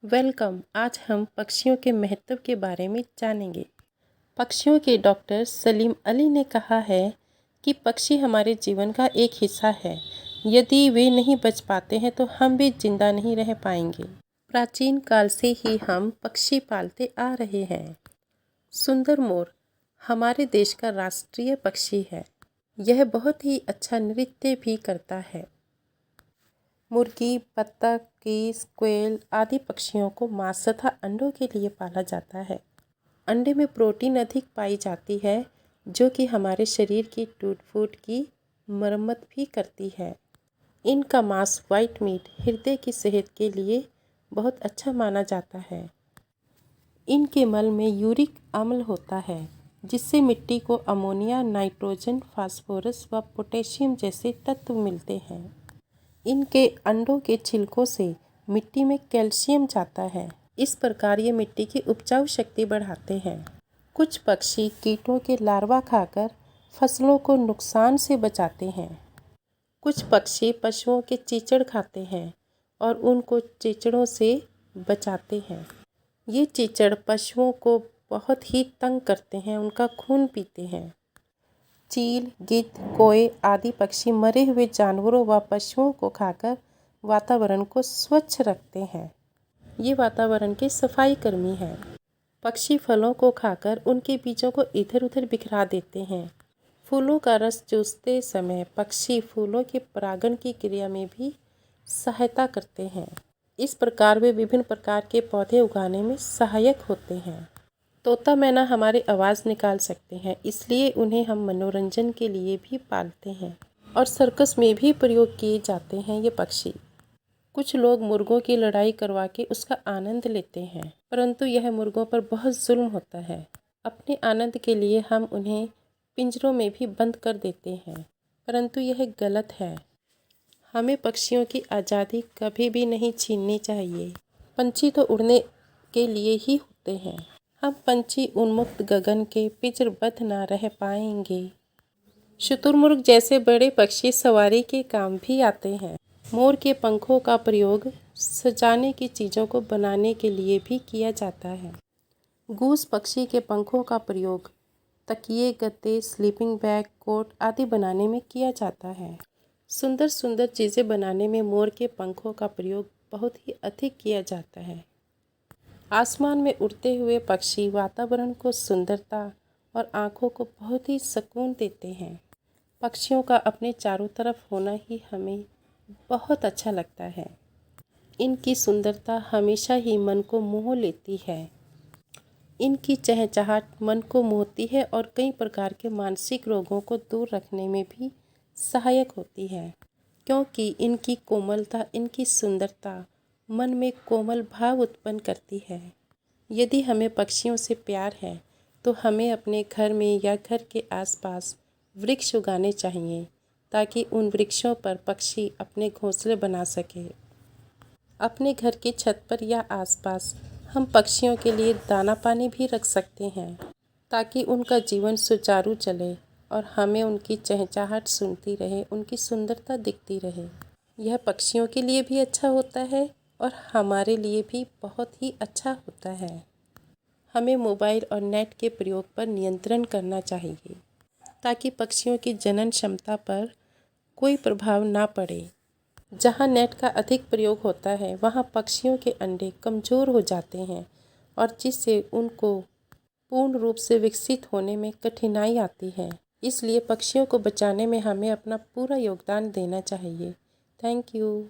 Welcome. आज हम पक्षियों के महत्व के बारे में जानेंगे। पक्षियों के डॉक्टर सलीम अली ने कहा है कि पक्षी हमारे जीवन का एक हिस्सा है। यदि वे नहीं बच पाते हैं तो हम भी जिंदा नहीं रह पाएंगे। प्राचीन काल से ही हम पक्षी पालते आ रहे हैं। सुंदर मोर हमारे देश का राष्ट्रीय पक्षी है। यह बहुत ही अच्छा नृत्य भी करता है। मुर्गी, बत्तख, गीस, कोयल आदि पक्षियों को मांस तथा अंडों के लिए पाला जाता है। अंडे में प्रोटीन अधिक पाई जाती है जो कि हमारे शरीर की टूट-फूट की मरम्मत भी करती है। इनका मांस व्हाइट मीट हृदय की सेहत के लिए बहुत अच्छा माना जाता है। इनके मल में यूरिक अम्ल होता है जिससे मिट्टी को अमोनिया, नाइट्रोजन, फास्फोरस व पोटेशियम जैसे तत्व मिलते हैं। इनके अंडों के छिलकों से मिट्टी में कैल्शियम जाता है। इस प्रकार ये मिट्टी की उपजाऊ शक्ति बढ़ाते हैं। कुछ पक्षी कीटों के लार्वा खाकर फसलों को नुकसान से बचाते हैं। कुछ पक्षी पशुओं के चीचड़ खाते हैं और उनको चीचड़ों से बचाते हैं। ये चीचड़ पशुओं को बहुत ही तंग करते हैं, उनका खून पीते हैं। चील, गिद्ध, कोए आदि पक्षी मरे हुए जानवरों व पशुओं को खाकर वातावरण को स्वच्छ रखते हैं। ये वातावरण के सफाई कर्मी हैं। पक्षी फलों को खाकर उनके बीजों को इधर उधर बिखरा देते हैं। फूलों का रस चूसते समय पक्षी फूलों के परागण की क्रिया में भी सहायता करते हैं। इस प्रकार वे विभिन्न प्रकार के पौधे उगाने में सहायक होते हैं। तोता मैना हमारी आवाज़ निकाल सकते हैं, इसलिए उन्हें हम मनोरंजन के लिए भी पालते हैं और सर्कस में भी प्रयोग किए जाते हैं ये पक्षी। कुछ लोग मुर्गों की लड़ाई करवा के उसका आनंद लेते हैं, परंतु यह मुर्गों पर बहुत जुल्म होता है। अपने आनंद के लिए हम उन्हें पिंजरों में भी बंद कर देते हैं, परंतु यह गलत है। हमें पक्षियों की आज़ादी कभी भी नहीं छीननी चाहिए। पंछी तो उड़ने के लिए ही होते हैं। हम पंछी उन्मुक्त गगन के पिंजरबद्ध न रह पाएंगे। शुतुरमुर्ग जैसे बड़े पक्षी सवारी के काम भी आते हैं। मोर के पंखों का प्रयोग सजाने की चीज़ों को बनाने के लिए भी किया जाता है। गूस पक्षी के पंखों का प्रयोग तकिए, गद्दे, स्लीपिंग बैग, कोट आदि बनाने में किया जाता है। सुंदर सुंदर चीज़ें बनाने में मोर के पंखों का प्रयोग बहुत ही अधिक किया जाता है। आसमान में उड़ते हुए पक्षी वातावरण को सुंदरता और आँखों को बहुत ही सुकून देते हैं। पक्षियों का अपने चारों तरफ होना ही हमें बहुत अच्छा लगता है। इनकी सुंदरता हमेशा ही मन को मोह लेती है। इनकी चहचहाट मन को मोहती है और कई प्रकार के मानसिक रोगों को दूर रखने में भी सहायक होती है, क्योंकि इनकी कोमलता, इनकी सुंदरता मन में कोमल भाव उत्पन्न करती है। यदि हमें पक्षियों से प्यार है तो हमें अपने घर में या घर के आसपास वृक्ष उगाने चाहिए ताकि उन वृक्षों पर पक्षी अपने घोंसले बना सके। अपने घर की छत पर या आसपास हम पक्षियों के लिए दाना पानी भी रख सकते हैं ताकि उनका जीवन सुचारू चले और हमें उनकी चहचहाट सुनती रहे, उनकी सुंदरता दिखती रहे। यह पक्षियों के लिए भी अच्छा होता है और हमारे लिए भी बहुत ही अच्छा होता है। हमें मोबाइल और नेट के प्रयोग पर नियंत्रण करना चाहिए ताकि पक्षियों की जनन क्षमता पर कोई प्रभाव ना पड़े। जहाँ नेट का अधिक प्रयोग होता है वहाँ पक्षियों के अंडे कमज़ोर हो जाते हैं और जिससे उनको पूर्ण रूप से विकसित होने में कठिनाई आती है। इसलिए पक्षियों को बचाने में हमें अपना पूरा योगदान देना चाहिए। Thank you.